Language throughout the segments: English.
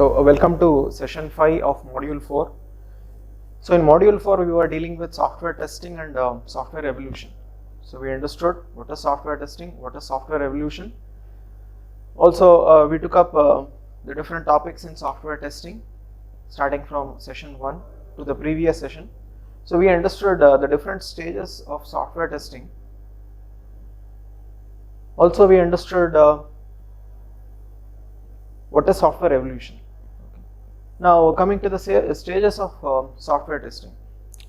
Welcome to session 5 of module 4. So in module 4 we were dealing with software testing and software evolution. So we understood what is software testing, what is software evolution. Also we took up the different topics in software testing starting from session 1 to the previous session. So we understood the different stages of software testing. Also we understood what is software evolution. Okay. Now coming to the stages of software testing.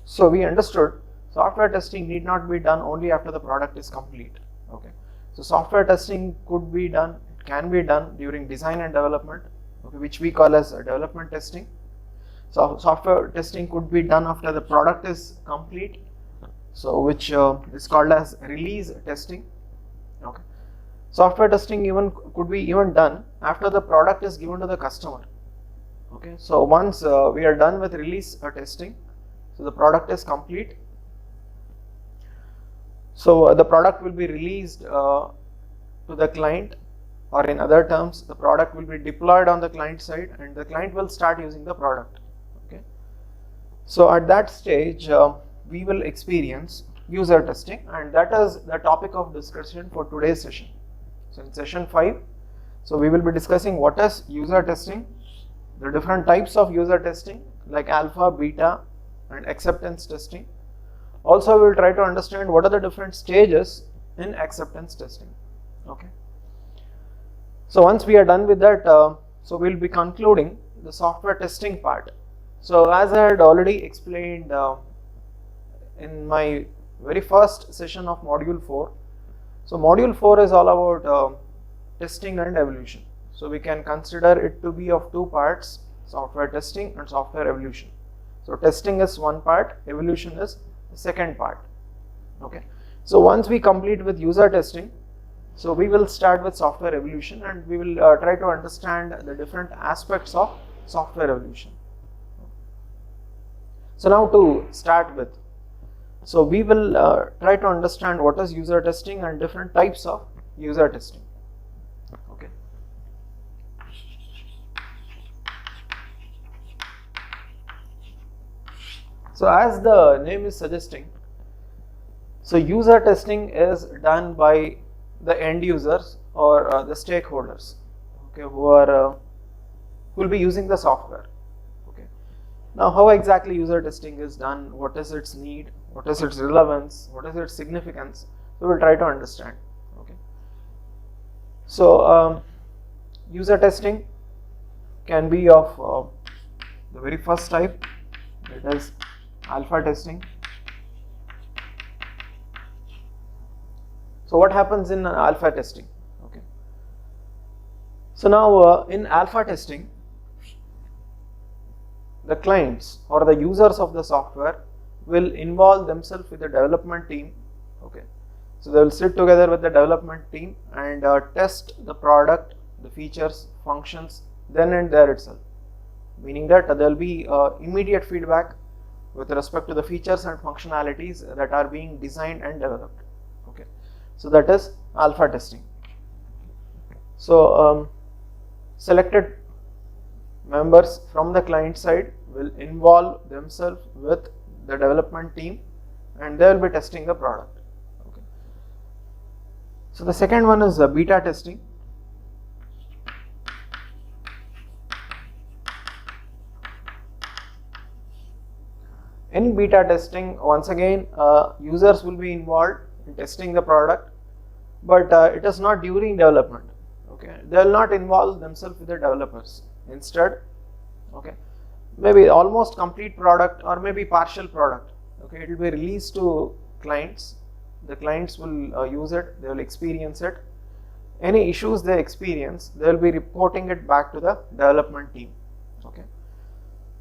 So we understood software testing need not be done only after the product is complete. Okay. So software testing could be done, it can be done during design and development, okay, which we call as development testing. So software testing could be done after the product is complete, so which is called as release testing. Okay. Software testing could be done after the product is given to the customer. Okay, so once we are done with release testing, so the product is complete. So the product will be released to the client, or in other terms, the product will be deployed on the client side, and the client will start using the product. Okay, so at that stage, we will experience user testing, and that is the topic of discussion for today's session. So in session 5, so we will be discussing what is user testing, the different types of user testing like alpha, beta and acceptance testing. Also we will try to understand what are the different stages in acceptance testing. Okay. So once we are done with that, so we will be concluding the software testing part. So as I had already explained in my very first session of module 4, so module 4 is all about testing and evolution. So we can consider it to be of two parts, software testing and software evolution. So testing is one part, evolution is the second part. Okay. So once we complete with user testing, so we will start with software evolution, and we will try to understand the different aspects of software evolution. So now to start with, so we will try to understand what is user testing and different types of user testing. Okay. So as the name is suggesting, so user testing is done by the end users or the stakeholders, okay, who will be using the software. Okay. Now how exactly user testing is done, what is its need, what is its relevance, what is its significance, so we will try to understand. Okay. So user testing can be of the very first type, that is alpha testing. So what happens in alpha testing? Okay. So now in alpha testing, the clients or the users of the software will involve themselves with the development team. Okay. So they will sit together with the development team and test the product, the features, functions, then and there itself. Meaning that there will be immediate feedback with respect to the features and functionalities that are being designed and developed. Okay. So that is alpha testing. So selected members from the client side will involve themselves with the development team, and they will be testing the product. Okay. So the second one is beta testing. In beta testing, once again users will be involved in testing the product, but it is not during development. Okay, they will not involve themselves with the developers. Instead, okay, maybe almost complete product or maybe partial product, okay, it will be released to clients. The clients will use it, they will experience it. Any issues they experience, they will be reporting it back to the development team. Okay.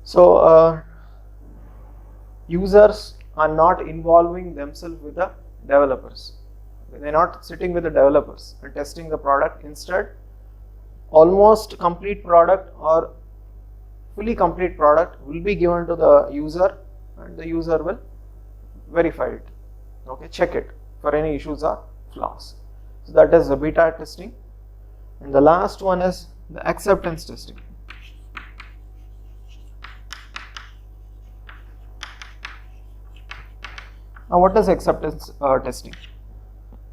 So users are not involving themselves with the developers. They are not sitting with the developers and testing the product. Instead, almost complete product or fully complete product will be given to the user, and the user will verify it, okay, check it for any issues or flaws. So that is the beta testing. And the last one is the acceptance testing. Now what is acceptance testing?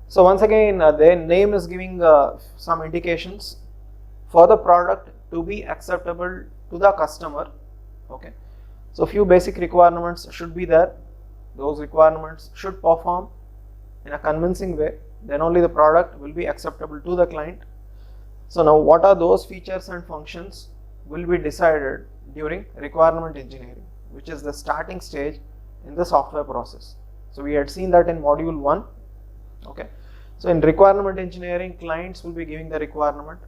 So once again, their name is giving some indications for the product to be acceptable to the customer. Okay, so few basic requirements should be there. Those requirements should perform in a convincing way, then only the product will be acceptable to the client. So now what are those features and functions will be decided during requirement engineering, which is the starting stage in the software process. So we had seen that in module 1. Okay, so in requirement engineering, clients will be giving the requirement.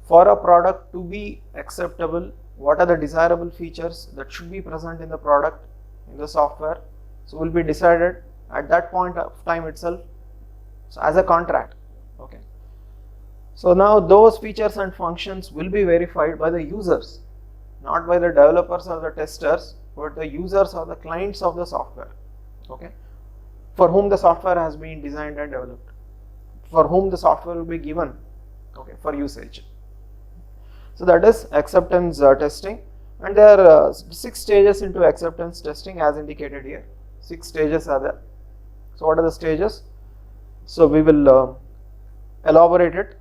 For a product to be acceptable, what are the desirable features that should be present in the product, in the software? So will be decided at that point of time itself, so as a contract. Okay, so now those features and functions will be verified by the users, not by the developers or the testers, but the users or the clients of the software. Okay, for whom the software has been designed and developed, for whom the software will be given, okay, for usage. So that is acceptance testing, and there are 6 stages into acceptance testing as indicated here. 6 stages are there. So what are the stages? So we will elaborate it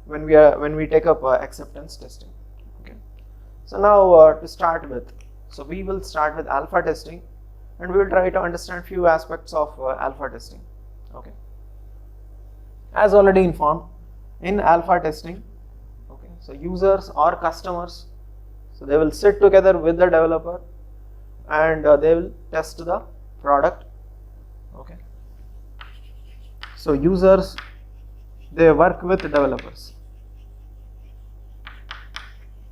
when we take up acceptance testing. Okay, so now to start with, so we will start with alpha testing, and we will try to understand few aspects of alpha testing. Okay, as already informed, in alpha testing, okay, so users or customers, so they will sit together with the developer and they will test the product. Okay, so users, they work with developers,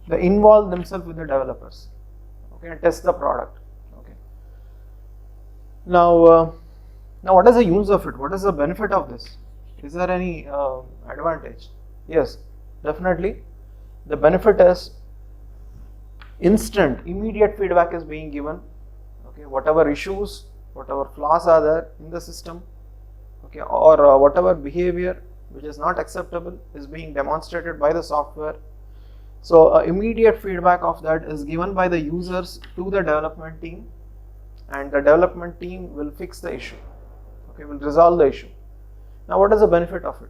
they involve themselves with the developers, okay, and test the product. Okay, now what is the use of it? What is the benefit of this? Is there any advantage? Yes, definitely. The benefit is instant, immediate feedback is being given. Okay, whatever issues, whatever flaws are there in the system, okay, or whatever behavior which is not acceptable is being demonstrated by the software. So immediate feedback of that is given by the users to the development team, and the development team will fix the issue. Okay, will resolve the issue. Now what is the benefit of it?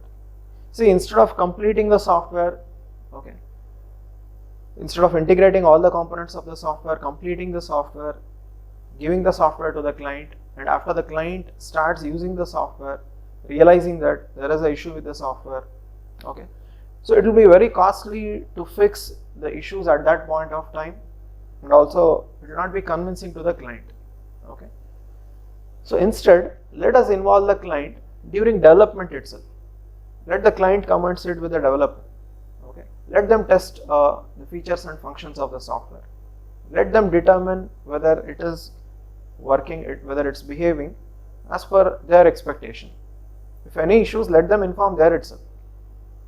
See, instead of completing the software, okay, instead of integrating all the components of the software, completing the software, giving the software to the client, and after the client starts using the software, realizing that there is an issue with the software, okay, so it will be very costly to fix the issues at that point of time, and also it will not be convincing to the client. Okay, so instead, let us involve the client during development itself. Let the client come and sit with the developer. Okay, let them test the features and functions of the software. Let them determine whether it is working, whether it's behaving as per their expectation. If any issues, let them inform there itself.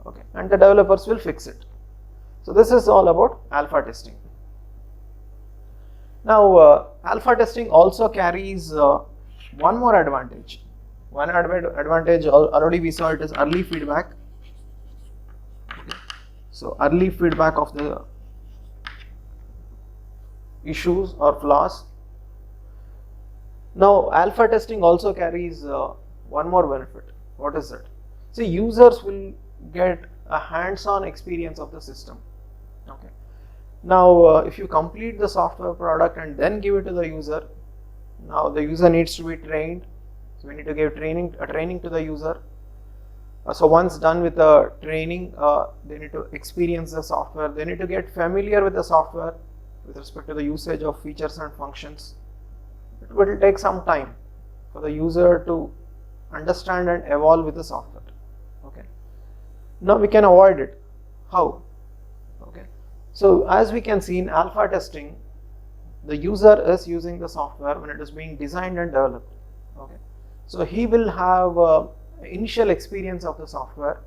Okay, and the developers will fix it. So this is all about alpha testing. Now alpha testing also carries one more advantage. One advantage already we saw, it is early feedback. Okay, so early feedback of the issues or flaws. Now alpha testing also carries one more benefit. What is it? See, users will get a hands-on experience of the system. Okay, now if you complete the software product and then give it to the user, now the user needs to be trained. So we need to give training to the user. So once done with the training, they need to experience the software. They need to get familiar with the software with respect to the usage of features and functions. It will take some time for the user to understand and evolve with the software. Okay, now we can avoid it. How? Okay, so as we can see in alpha testing, the user is using the software when it is being designed and developed. Okay, so he will have initial experience of the software,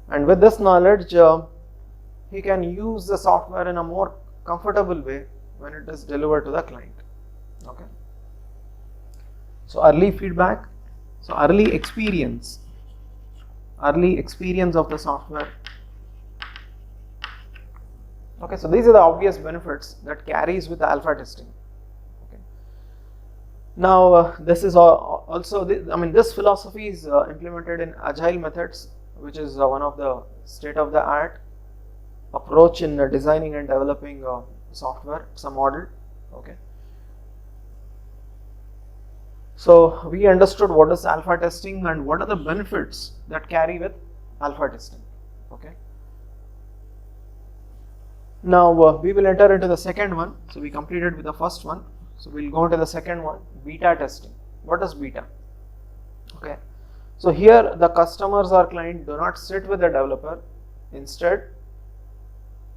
and with this knowledge he can use the software in a more comfortable way when it is delivered to the client. Okay, so early feedback, so early experience of the software. Okay, so these are the obvious benefits that carries with alpha testing. Okay, Now this is also this philosophy is implemented in agile methods, which is one of the state of the art approach in designing and developing software. It's a model. Okay, so we understood what is alpha testing and what are the benefits that carry with alpha testing. Okay, now we will enter into the second one. So we completed with the first one, so we'll go into the second one, beta testing. What is beta? Okay, so here the customers or client do not sit with the developer. Instead,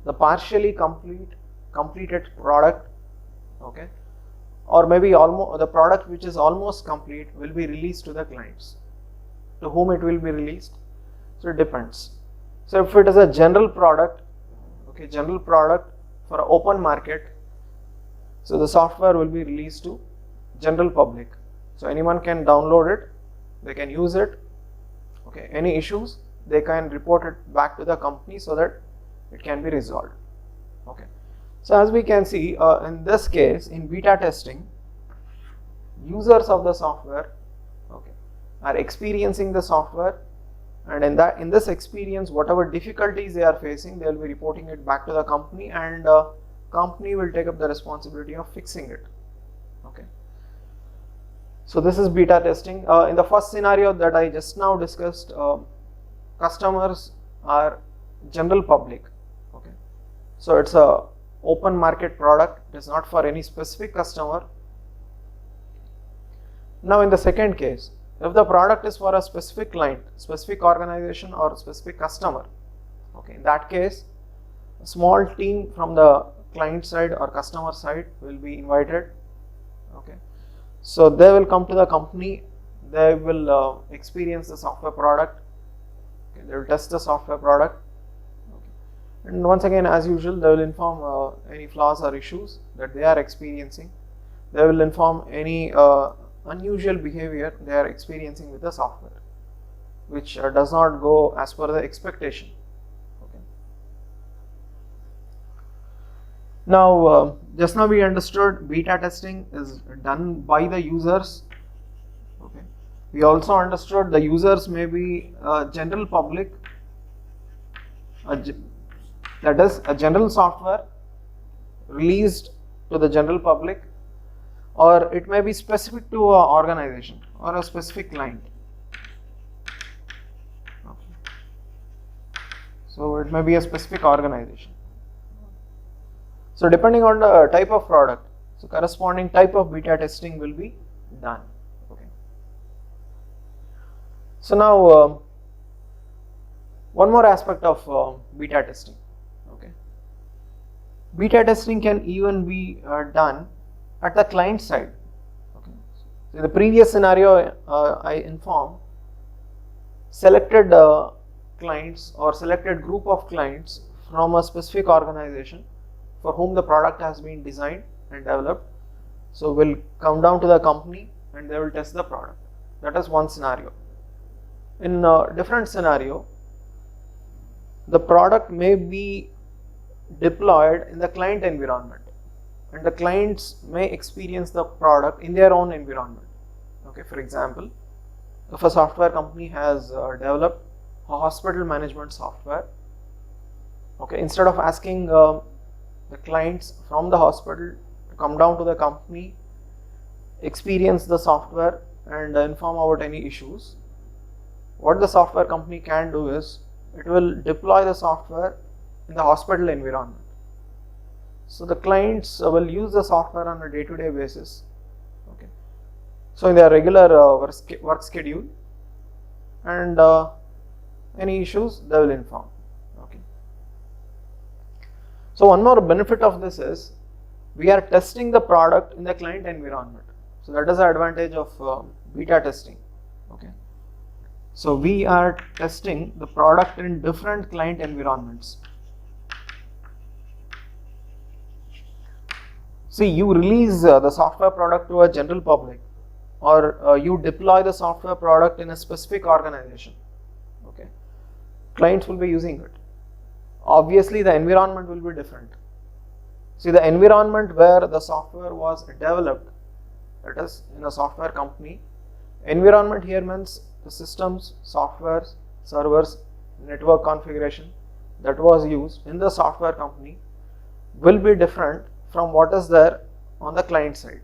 the partially completed product, okay, or maybe almost the product which is almost complete will be released to the clients. To whom it will be released? So it depends. So if it is a general product, okay, general product for an open market, so the software will be released to general public. So anyone can download it, they can use it. Okay, any issues they can report it back to the company so that it can be resolved. Okay, so as we can see in this case, in beta testing, users of the software, okay, are experiencing the software, and in this experience, whatever difficulties they are facing, they will be reporting it back to the company, and company will take up the responsibility of fixing it. Okay, so this is beta testing. In the first scenario that I just now discussed, customers are general public. Okay, so it's a open market product. It is not for any specific customer. Now in the second case, if the product is for a specific client, specific organization or specific customer, okay, in that case, a small team from the client side or customer side will be invited. Okay, so they will come to the company, they will experience the software product, okay, they will test the software product, okay, and once again, as usual, they will inform any flaws or issues that they are experiencing. They will inform any unusual behavior they are experiencing with the software, which does not go as per the expectation. Okay. Now, just now we understood beta testing is done by the users. Okay. We also understood the users may be general public, that is a general software released to the general public, or it may be specific to an organization or a specific client. Okay. So it may be a specific organization. So depending on the type of product, so corresponding type of beta testing will be done. Okay. So now one more aspect of beta testing. Okay. Beta testing can even be done at the client side. Okay. So in the previous scenario, I informed selected clients or selected group of clients from a specific organization for whom the product has been designed and developed. So will come down to the company and they will test the product. That is one scenario. In a different scenario, the product may be deployed in the client environment, and the clients may experience the product in their own environment. Okay, for example, if a software company has developed a hospital management software, okay, instead of asking the clients from the hospital to come down to the company, experience the software and inform about any issues, what the software company can do is it will deploy the software in the hospital environment. So the clients will use the software on a day-to-day basis. Okay, so in their regular work schedule, and any issues they will inform. Okay. So one more benefit of this is we are testing the product in the client environment. So that is the advantage of beta testing. Okay. So we are testing the product in different client environments. See, you release the software product to a general public, or you deploy the software product in a specific organization. Okay, clients will be using it. Obviously, the environment will be different. See, the environment where the software was developed that is in a software company. Environment here means the systems, softwares, servers, network configuration that was used in the software company will be different from what is there on the client side.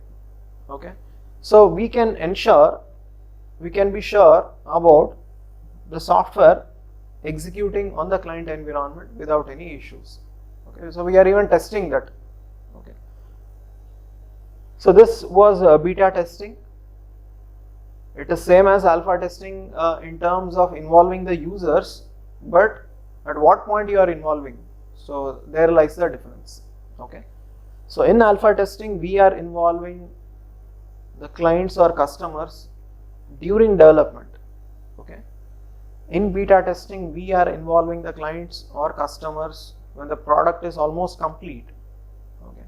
Okay, so we can be sure about the software executing on the client environment without any issues. Okay, so we are even testing that. Okay, so this was beta testing. It is same as alpha testing in terms of involving the users, but at what point you are involving, so there lies the difference. Okay, so in alpha testing we are involving the clients or customers during development. Okay, in beta testing we are involving the clients or customers when the product is almost complete. Okay,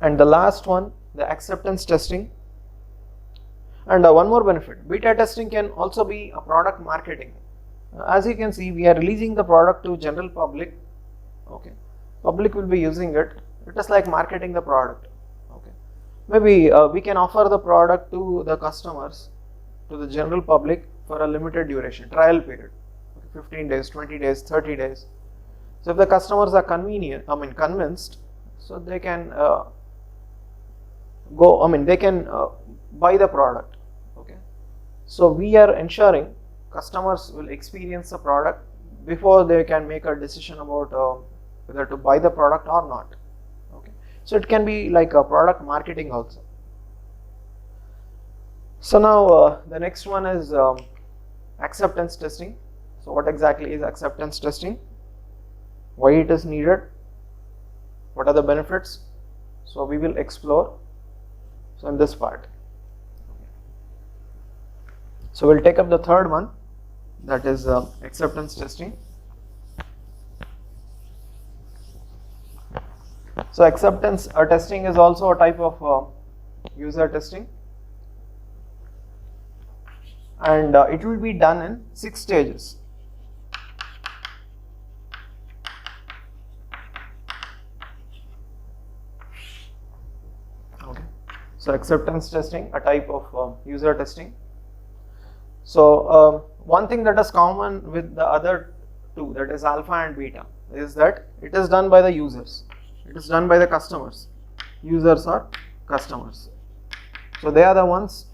and the last one, the acceptance testing. And one more benefit, beta testing can also be a product marketing. As you can see, we are releasing the product to general public. Okay, public will be using it. It is like marketing the product. Okay, maybe we can offer the product to the customers, to the general public for a limited duration, trial period, 15 days, 20 days, 30 days. So if the customers are convinced, so they can buy the product. Okay, so we are ensuring customers will experience the product before they can make a decision about whether to buy the product or not. Okay, so it can be like a product marketing also. So now the next one is acceptance testing. So what exactly is acceptance testing? Why it is needed? What are the benefits? So we will explore. So in this part. So we'll take up the third one, that is acceptance testing. So acceptance testing is also a type of user testing, and it will be done in 6 stages. Okay, so acceptance testing, a type of user testing. So one thing that is common with the other two, that is alpha and beta, is that it is done by the users. It is done by the customers. Users or customers. So they are the ones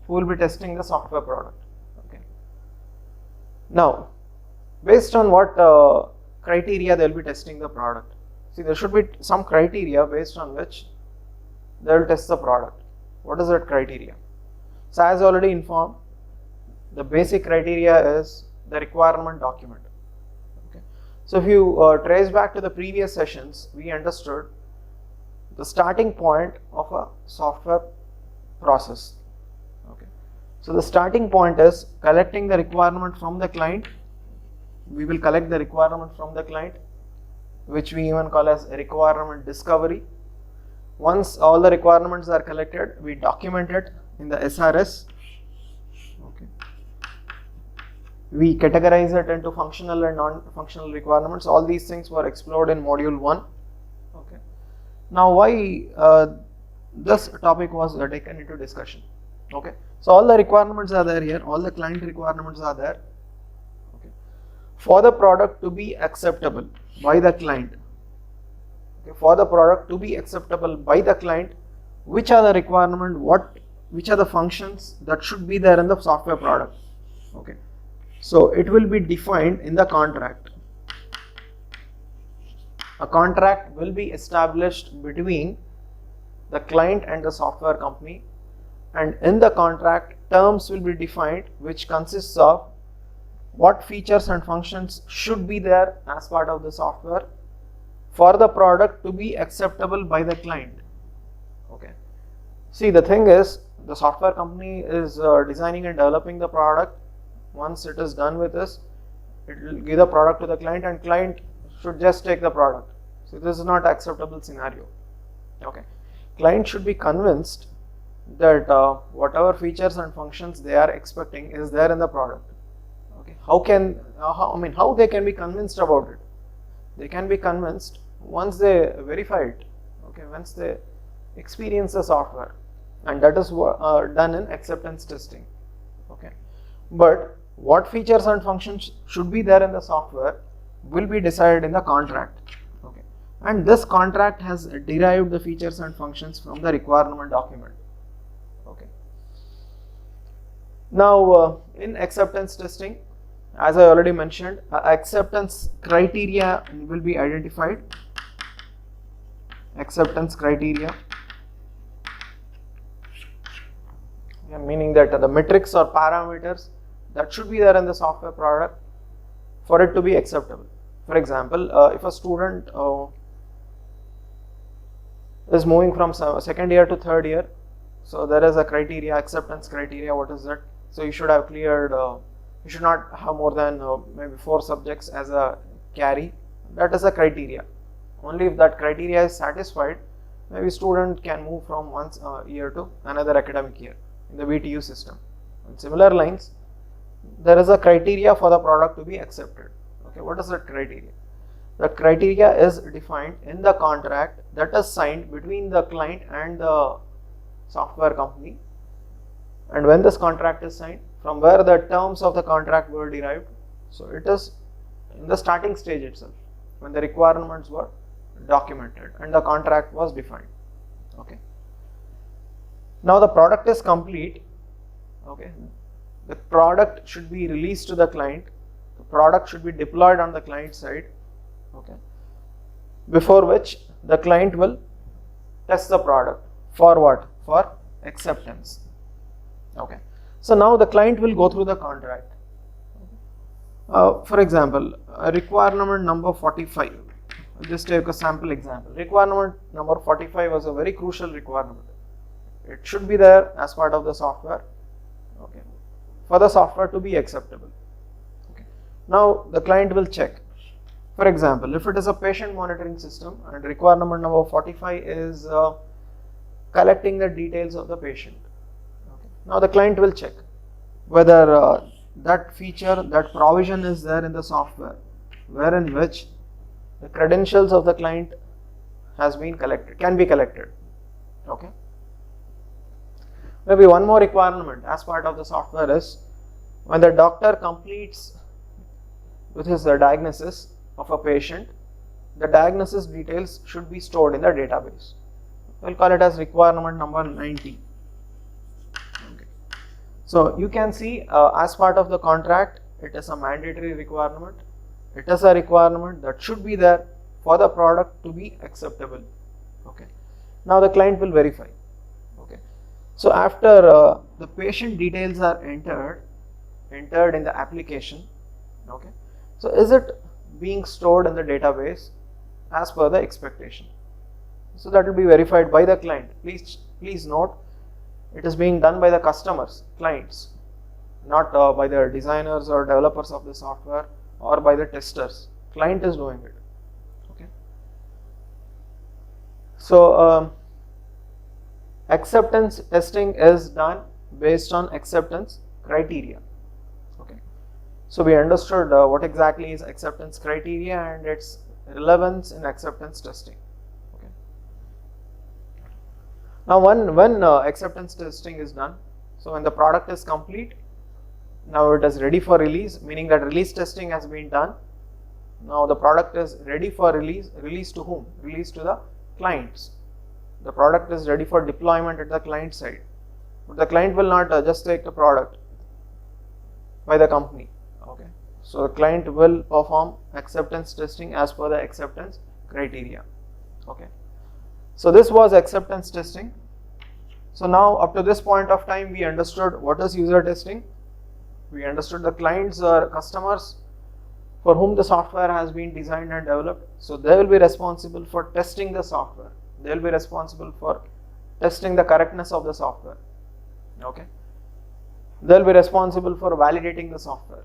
who will be testing the software product. Okay. Now, based on what criteria they will be testing the product. See, there should be some criteria based on which they will test the product. What is that criteria? So as already informed, the basic criteria is the requirement document. Okay. So if you trace back to the previous sessions, we understood the starting point of a software process. Okay. So the starting point is collecting the requirement from the client. We will collect the requirement from the client, which we even call as requirement discovery. Once all the requirements are collected, we document it in the SRS. Okay. We categorize it into functional and non-functional requirements. All these things were explored in module 1. Okay. Now, why this topic was taken into discussion? Okay. So all the requirements are there here. All the client requirements are there. Okay. For the product to be acceptable by the client. Okay. For the product to be acceptable by the client, which are the requirements? Which are the functions that should be there in the software product? Okay. So it will be defined in the contract. A contract will be established between the client and the software company, and in the contract terms will be defined, which consists of what features and functions should be there as part of the software for the product to be acceptable by the client. Okay. See, the thing is, the software company is designing and developing the product. Once it is done with this, it will give the product to the client, and client should just take the product. So this is not an acceptable scenario. Okay, client should be convinced that whatever features and functions they are expecting is there in the product. Okay, how they can be convinced about it? They can be convinced once they verify it. okay, once they experience the software, and that is done in acceptance testing. Okay, but what features and functions should be there in the software will be decided in the contract. Okay, and this contract has derived the features and functions from the requirement document. Okay, now in acceptance testing, as I already mentioned, acceptance criteria will be identified. Acceptance criteria, meaning that the metrics or parameters that should be there in the software product for it to be acceptable. For example, if a student is moving from second year to third year, so there is a criteria, acceptance criteria. What is that? So you should have cleared, you should not have more than maybe 4 subjects as a carry. That is a criteria. Only if that criteria is satisfied, maybe student can move from one year to another academic year in the BTU system. In similar lines, there is a criteria for the product to be accepted. Okay, what is that criteria? The criteria is defined in the contract that is signed between the client and the software company. And when this contract is signed, from where the terms of the contract were derived, so it is in the starting stage itself, when the requirements were documented and the contract was defined. Okay, now the product is complete. Okay, the product should be released to the client, the product should be deployed on the client side. Okay, before which the client will test the product for what? For acceptance. Okay, so now the client will go through the contract. For example, requirement number 45. I'll just take a sample example. Requirement number 45 was a very crucial requirement. It should be there as part of the software. Okay, for the software to be acceptable. Okay, now the client will check. For example, if it is a patient monitoring system and requirement number 45 is collecting the details of the patient. Okay, now the client will check whether that feature, that provision is there in the software, wherein which the credentials of the client has been collected, can be collected. Okay, maybe one more requirement as part of the software is when the doctor completes with his diagnosis of a patient, the diagnosis details should be stored in the database. We'll call it as requirement number 90. Okay, so you can see as part of the contract, it is a mandatory requirement. It is a requirement that should be there for the product to be acceptable. Okay, now the client will verify. Okay, so after the patient details are entered in the application. Okay, so is it being stored in the database as per the expectation? So that will be verified by the client. Please note, it is being done by the customers, clients, not by the designers or developers of the software or by the testers. Client is doing it. Okay, so acceptance testing is done based on acceptance criteria. Okay, so we understood what exactly is acceptance criteria and its relevance in acceptance testing. Okay, now when acceptance testing is done, so when the product is complete, now it is ready for release, meaning that release testing has been done. Now the product is ready for release. Release to whom? Release to the clients. The product is ready for deployment at the client side. But the client will not just take the product by the company. Okay, so the client will perform acceptance testing as per the acceptance criteria. Okay, so this was acceptance testing. So now up to this point of time, we understood what is user testing. We understood the clients or customers for whom the software has been designed and developed. So they will be responsible for testing the software. They will be responsible for testing the correctness of the software. Okay, they will be responsible for validating the software.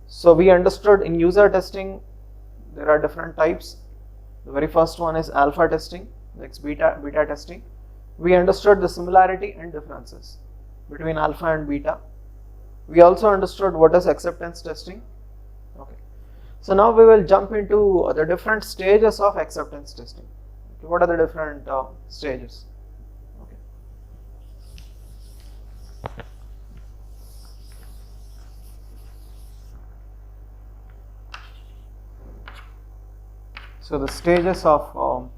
So we understood in user testing there are different types. The very first one is alpha testing, next beta testing. We understood the similarity and differences between alpha and beta. We also understood what is acceptance testing. Okay, so now we will jump into the different stages of acceptance testing. What are the different stages? Okay. So the stages of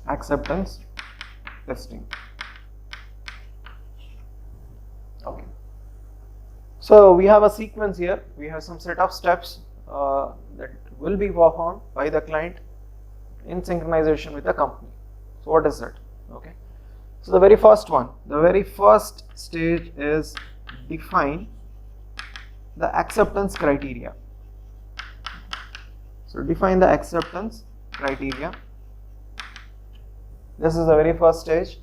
acceptance testing. Okay. So we have a sequence here. We have some set of steps that will be performed by the client in synchronization with the company. So what is that? Okay. So the very first stage is define the acceptance criteria. So define the acceptance criteria. This is the very first stage.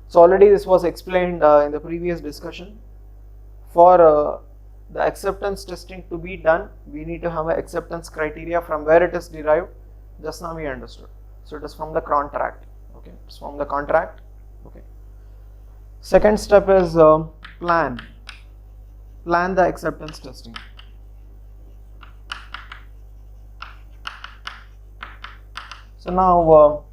So already this was explained in the previous discussion. For the acceptance testing to be done, we need to have an acceptance criteria. From where it is derived, just now we understood. So it is from the contract. Okay, it's from the contract. Okay. Second step is plan the acceptance testing. So now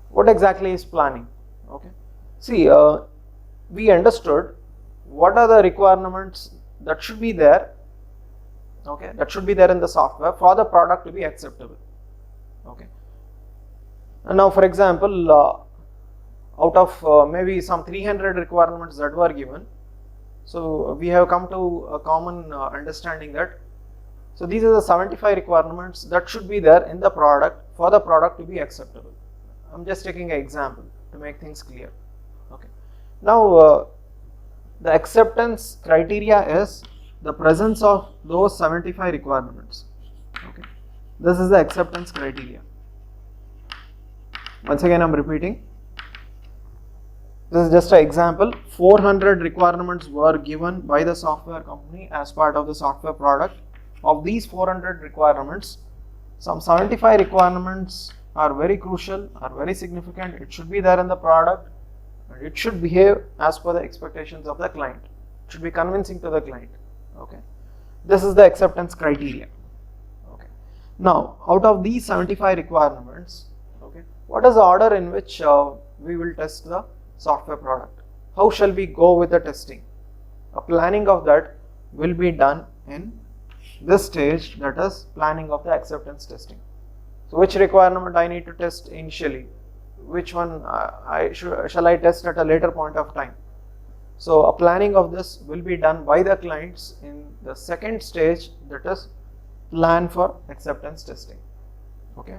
what exactly is planning? Okay, see, we understood what are the requirements that should be there. Okay, that should be there in the software for the product to be acceptable. Okay, and now for example, out of maybe some 300 requirements that were given, so we have come to a common understanding that, so these are the 75 requirements that should be there in the product for the product to be acceptable. I'm just taking an example to make things clear. Okay, now the acceptance criteria is the presence of those 75 requirements. Okay, this is the acceptance criteria. Once again, I'm repeating. This is just an example. 400 requirements were given by the software company as part of the software product. Of these 400 requirements, some 75 requirements are very crucial, are very significant. It should be there in the product, and it should behave as per the expectations of the client. It should be convincing to the client. Okay, this is the acceptance criteria. Okay, now out of these 75 requirements, okay, what is the order in which we will test the software product? How shall we go with the testing? A planning of that will be done in this stage, that is planning of the acceptance testing. So which requirement I need to test initially, which one shall I test at a later point of time? So a planning of this will be done by the clients in the second stage, that is plan for acceptance testing. Okay.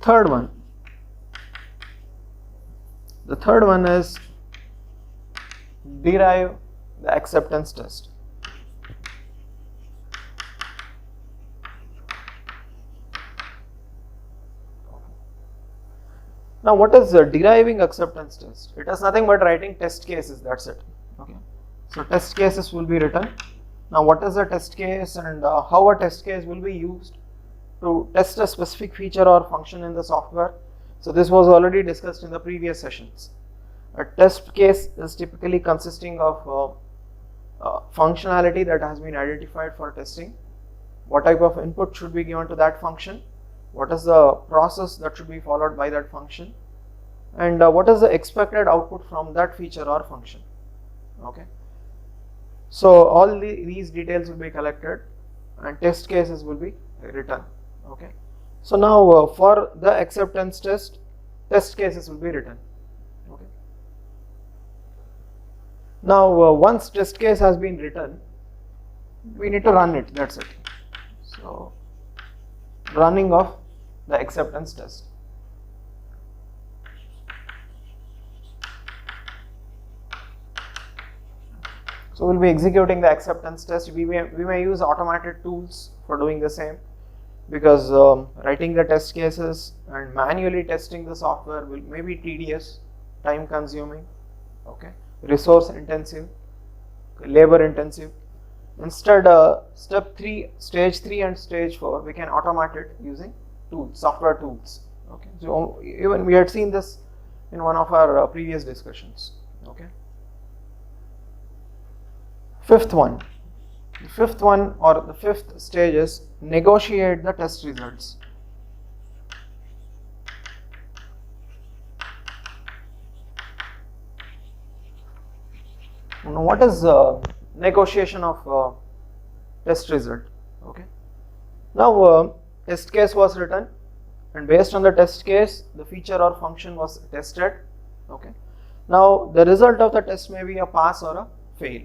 Third one. The third one is derive the acceptance test. Now what is deriving acceptance test? It is nothing but writing test cases, that's it. Okay, so test cases will be written. Now what is a test case and how a test case will be used to test a specific feature or function in the software? So this was already discussed in the previous sessions. A test case is typically consisting of functionality that has been identified for testing, what type of input should be given to that function, what is the process that should be followed by that function, and what is the expected output from that feature or function. Okay, so all these details will be collected and test cases will be written. Okay, so now for the acceptance test cases will be written. Okay, now once test case has been written, we need to run it, that's it. So running of the acceptance test. So we'll be executing the acceptance test. We may use automated tools for doing the same, because writing the test cases and manually testing the software may be tedious, time consuming, okay, resource intensive, labor intensive. Instead, stage 3 and stage 4, we can automate it using tools, software tools. Okay, so even we had seen this in one of our previous discussions. Okay. Fifth one. The fifth one, or the fifth stage, is negotiate the test results. Now, what is negotiation of test result? Okay. Now, test case was written, and based on the test case, the feature or function was tested. Okay. Now, the result of the test may be a pass or a fail.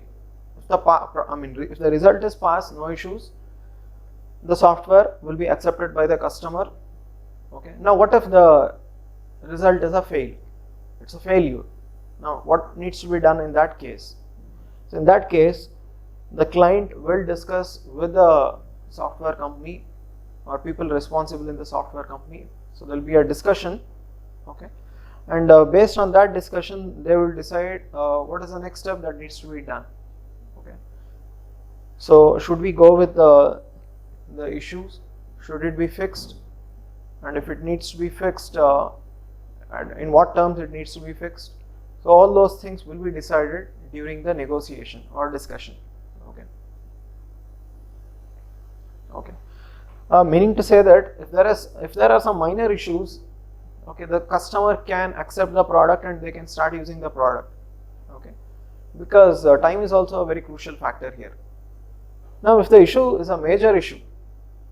If the result is pass, no issues, the software will be accepted by the customer. Okay. Now, what if the result is a fail? It's a failure. Now, what needs to be done in that case? So, in that case, the client will discuss with the software company or people responsible in the software company. So, there will be a discussion. Okay. And based on that discussion, they will decide what is the next step that needs to be done. Okay. So, should we go with the issues? Should it be fixed? And if it needs to be fixed, and in what terms it needs to be fixed? So, all those things will be decided during the negotiation or discussion. Okay. Okay. Meaning to say that if there are some minor issues, okay, the customer can accept the product and they can start using the product. Okay. Because time is also a very crucial factor here. Now, if the issue is a major issue,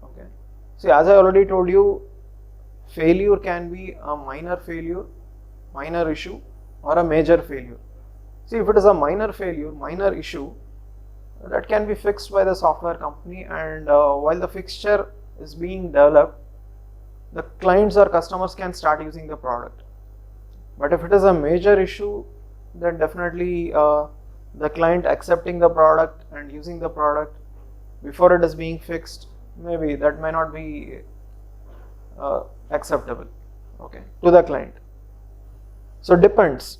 okay, see, as I already told you, failure can be a minor failure, minor issue, or a major failure. See, if it is a minor failure, minor issue, that can be fixed by the software company, and while the fixture is being developed, the clients or customers can start using the product. But if it is a major issue, then definitely the client accepting the product and using the product before it is being fixed, maybe that may not be acceptable, okay, to the client. So depends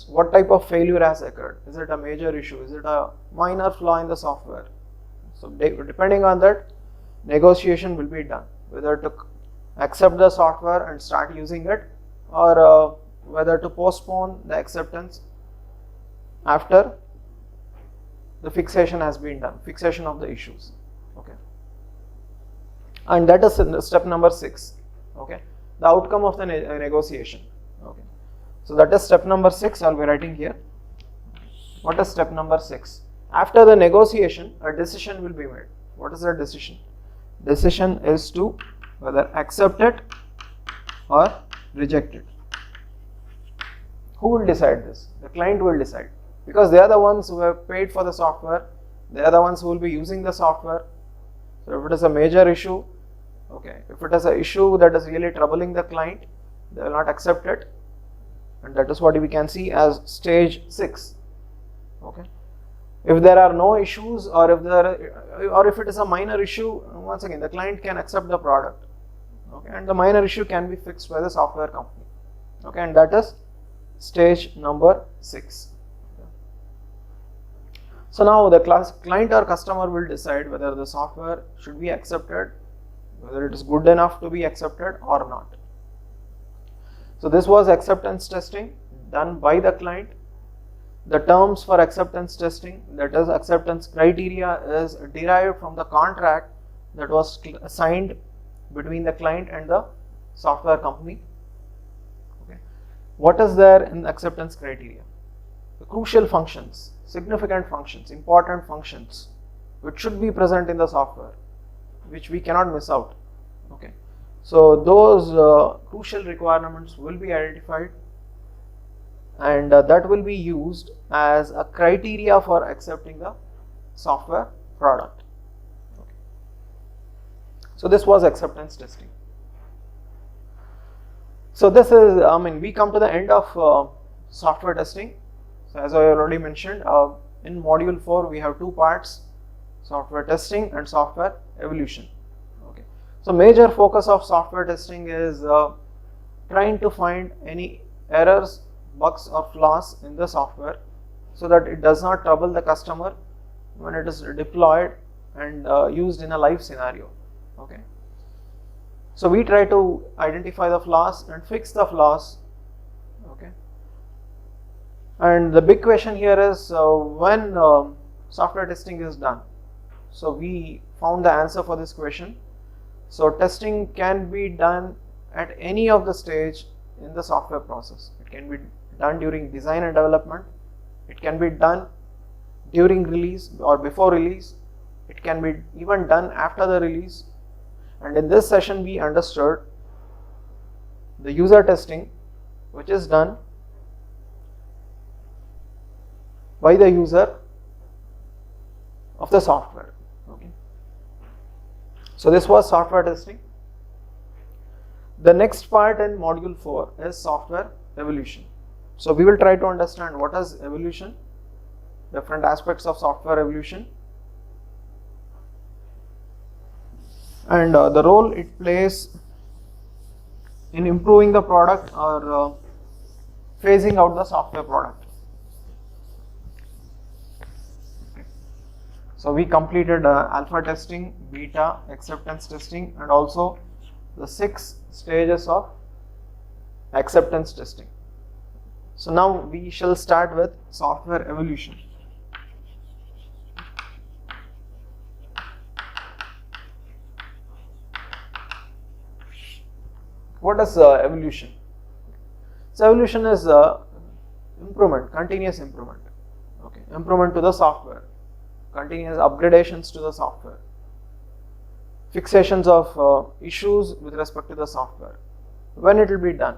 what type of failure has occurred. Is it a major issue? Is it a minor flaw in the software? So depending on that, negotiation will be done, whether to accept the software and start using it, or whether to postpone the acceptance after the fixation has been done, fixation of the issues. Okay. And that is step number 6. Okay. The outcome of the negotiation. Okay. So that is step number 6. I'll be writing here. What is step number 6? After the negotiation, a decision will be made. What is the decision? Decision is to whether accept it or reject it. Who will decide this? The client will decide, because they are the ones who have paid for the software. They are the ones who will be using the software. So if it is a major issue, okay, if it is an issue that is really troubling the client, they will not accept it, and that is what we can see as stage 6. Okay. If there are no issues, or if it is a minor issue, once again the client can accept the product. Okay, and the minor issue can be fixed by the software company. Okay, and that is stage number 6. Okay. So now the client or customer will decide whether the software should be accepted, whether it is good enough to be accepted or not. So this was acceptance testing done by the client. The terms for acceptance testing, that is acceptance criteria, is derived from the contract that was signed between the client and the software company. Okay. What is there in acceptance criteria? The crucial functions, significant functions, important functions, which should be present in the software, which we cannot miss out. Okay. So those crucial requirements will be identified, and that will be used as a criteria for accepting the software product. Okay. So this was acceptance testing. So this is, we come to the end of software testing. So as I already mentioned, in module 4 we have 2 parts, software testing and software evolution. Okay. So major focus of software testing is trying to find any errors, bugs or flaws in the software, so that it does not trouble the customer when it is deployed and used in a live scenario. Okay. So we try to identify the flaws and fix the flaws And the big question here is when software testing is done. So we found the answer for this question. So testing can be done at any of the stage in the software process. It can be done during design and development. It can be done during release or before release. It can be even done after the release. And in this session we understood the user testing, which is done by the user of the software. Okay. So this was software testing. The next part in module 4 is software evolution. So we will try to understand what is evolution, different aspects of software evolution, and the role it plays in improving the product or phasing out the software product. Okay. So we completed alpha testing, beta, acceptance testing, and also the 6 stages of acceptance testing. So now we shall start with software evolution. What is evolution? So evolution is improvement, continuous improvement. Okay, improvement to the software, continuous upgradations to the software, fixations of issues with respect to the software. When it will be done?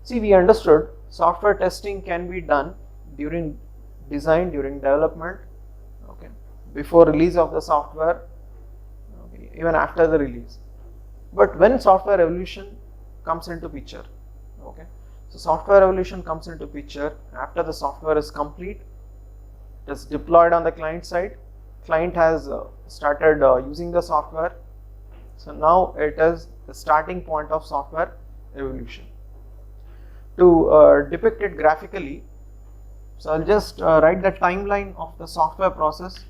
See, we understood software testing can be done during design, during development, okay, before release of the software, okay, even after the release. But when software evolution comes into picture, okay, so software evolution comes into picture after the software is complete, it is deployed on the client side, client has started using the software, so now it is the starting point of software evolution. To depict it graphically, so I'll just write the timeline of the software process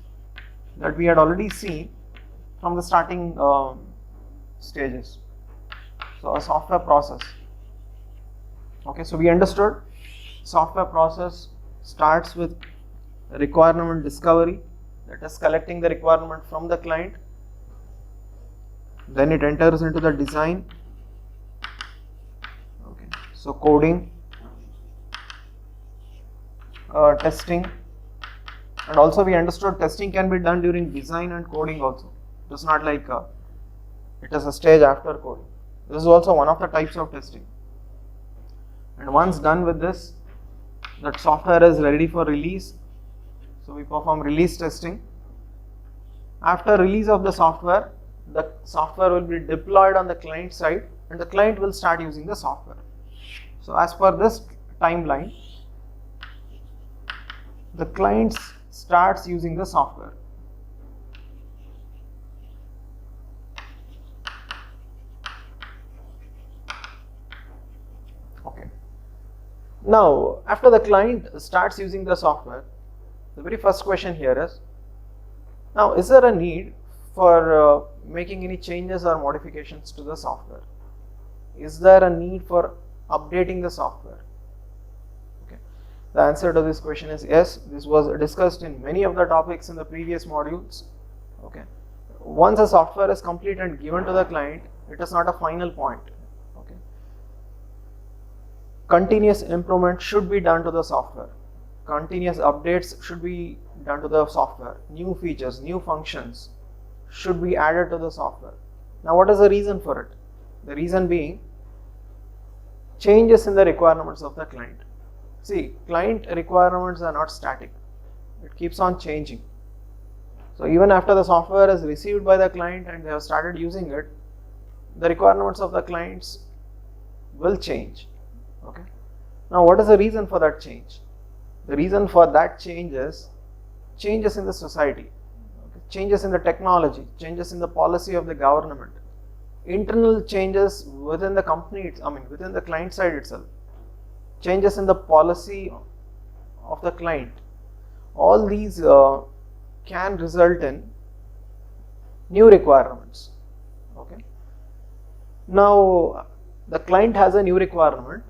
that we had already seen from the starting stages. So a software process. Okay, so we understood software process starts with requirement discovery, that is collecting the requirement from the client. Then it enters into the design. Okay, so coding, testing, and also we understood testing can be done during design and coding also. It is not like it is a stage after coding. This is also one of the types of testing. And once done with this, that software is ready for release. So we perform release testing. After release of the software will be deployed on the client side and the client will start using the software. So as per this timeline, the client starts using the software. Okay. Now, after the client starts using the software, the very first question here is, now is there a need for making any changes or modifications to the software? Is there a need for updating the software? Okay. The answer to this question is yes. This was discussed in many of the topics in the previous modules. Okay. Once a software is complete and given to the client, it is not a final point. Okay. Continuous improvement should be done to the software. Continuous updates should be done to the software. New features, new functions should be added to the software. Now, what is the reason for it? The reason being changes in the requirements of the client. See, client requirements are not static. It keeps on changing. So even after the software is received by the client and they have started using it, the requirements of the clients will change. Okay. Now, what is the reason for that change? The reason for that change is changes in the society, okay, changes in the technology, changes in the policy of the government, internal changes within the company, within the client side itself, changes in the policy of the client. All these can result in new requirements. Okay. Now, the client has a new requirement.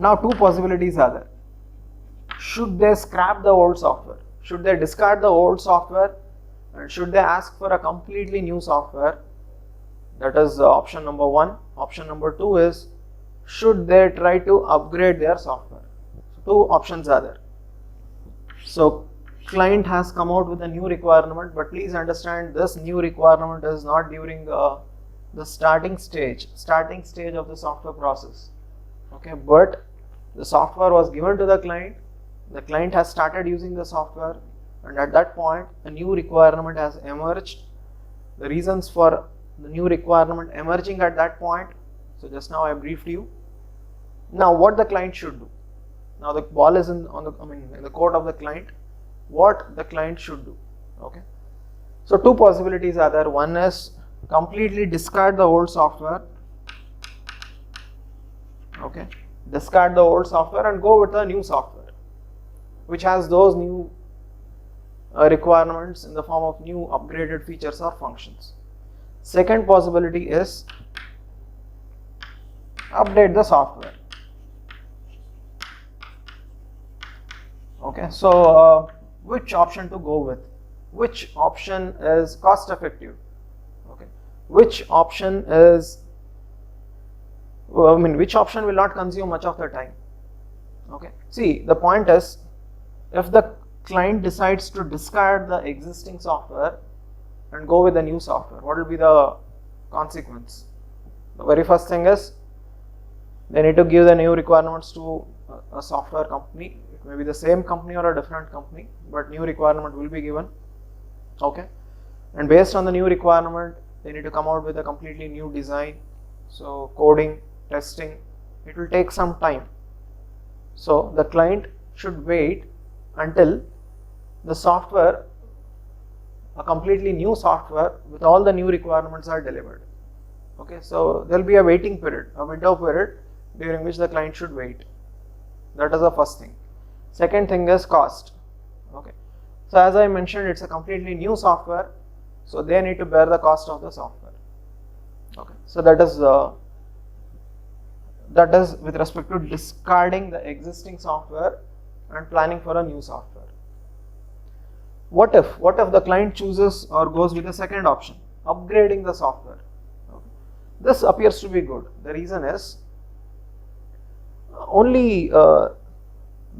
Now two possibilities are there. Should they scrap the old software? Should they discard the old software? And should they ask for a completely new software? That is option number one. Option number two is, should they try to upgrade their software? So two options are there. So client has come out with a new requirement, but please understand this new requirement is not during the starting stage of the software process. Okay, but the software was given to the client has started using the software, and at that point a new requirement has emerged. The reasons for the new requirement emerging at that point, so just now I briefed you. Now what the client should do? Now the ball is in the court of the client. What the client should do? Okay, so two possibilities are there. One is completely discard the old software. Okay, discard the old software and go with the new software, which has those new requirements in the form of new upgraded features or functions. Second possibility is update the software. Okay, so which option to go with? Which option is cost effective? Okay, which option is which option will not consume much of the time? Okay, see, the point is, if the client decides to discard the existing software and go with the new software, what will be the consequence? The very first thing is, they need to give the new requirements to a software company. It may be the same company or a different company, but new requirement will be given. Okay, and based on the new requirement, they need to come out with a completely new design. So coding, testing, it will take some time. So the client should wait until the software, a completely new software with all the new requirements are delivered. Okay, so there will be a waiting period, a window period during which the client should wait. That is the first thing. Second thing is cost. Okay, so as I mentioned, it's a completely new software, so they need to bear the cost of the software. Okay, so that is with respect to discarding the existing software and planning for a new software. What if the client chooses or goes with the second option, upgrading the software? Okay, this appears to be good. The reason is, only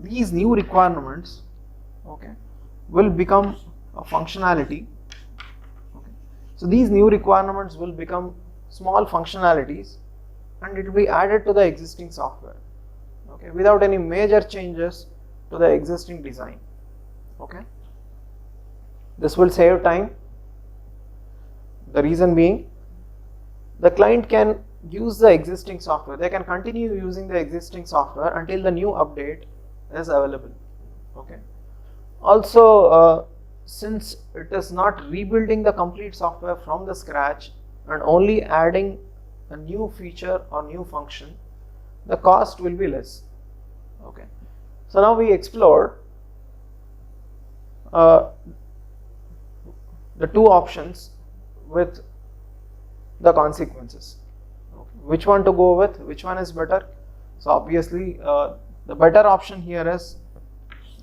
these new requirements, okay, will become a functionality. Okay, so these new requirements will become small functionalities, and it will be added to the existing software, okay, without any major changes to the existing design. Okay, this will save time. The reason being, the client can use the existing software. They can continue using the existing software until the new update is available. Okay, also since it is not rebuilding the complete software from the scratch and only adding a new feature or new function, the cost will be less. Okay, so now we explored the two options with the consequences. Okay, which one to go with, which one is better? So obviously the better option here is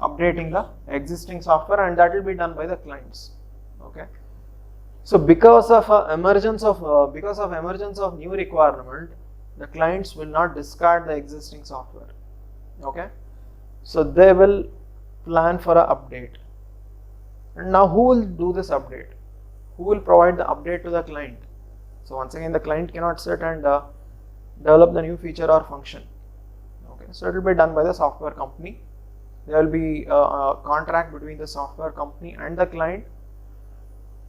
updating the existing software, and that will be done by the clients. Okay, so because of emergence of new requirement, the clients will not discard the existing software. Okay, so they will plan for an update. And now who will do this update? Who will provide the update to the client? So once again, the client cannot sit and develop the new feature or function. Okay, so it will be done by the software company. There will be a contract between the software company and the client,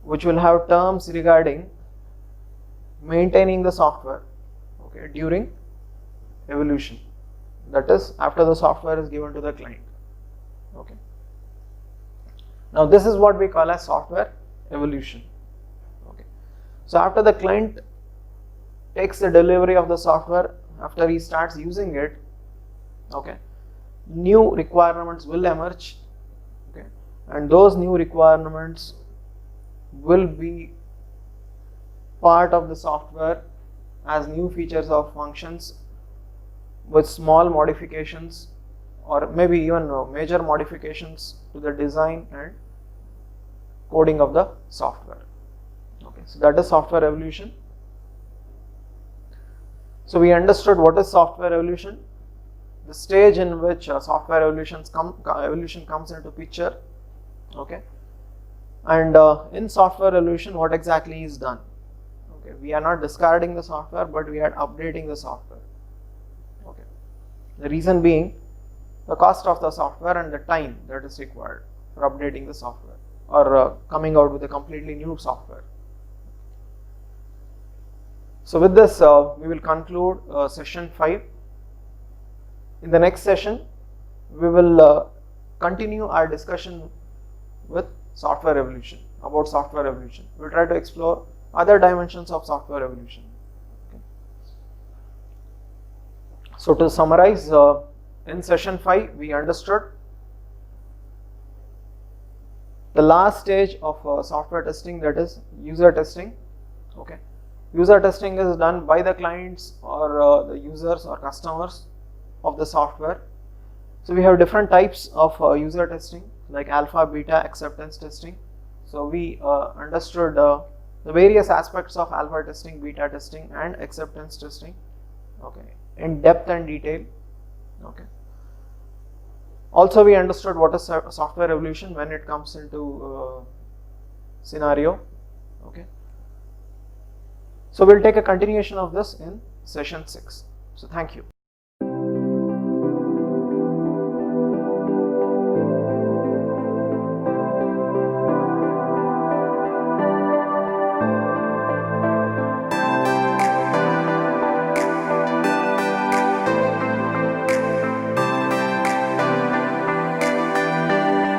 which will have terms regarding maintaining the software, okay, during evolution. That is, after the software is given to the client. Okay. Now this is what we call as software evolution. Okay. So after the client takes the delivery of the software, after he starts using it, okay, new requirements will emerge. Okay, and those new requirements will be part of the software as new features or functions with small modifications or maybe even major modifications to the design and coding of the software. Okay, so that is software evolution. So we understood what is software evolution, the stage in which software evolution comes into picture. Okay, and in software evolution, what exactly is done? Okay, we are not discarding the software, but we are updating the software. Okay, the reason being the cost of the software and the time that is required for updating the software or coming out with a completely new software. So with this, we will conclude session 5. In the next session, we will continue our discussion with software evolution, about software evolution. We will try to explore other dimensions of software evolution. Okay. So to summarize, in session 5, we understood the last stage of software testing, that is user testing. Okay. User testing is done by the clients or the users or customers of the software. So we have different types of user testing, like alpha, beta, acceptance testing. So we understood the various aspects of alpha testing, beta testing and acceptance testing, okay, in depth and detail. Okay. Also we understood what is software evolution when it comes into scenario. Okay. So we'll take a continuation of this in session 6. So thank you.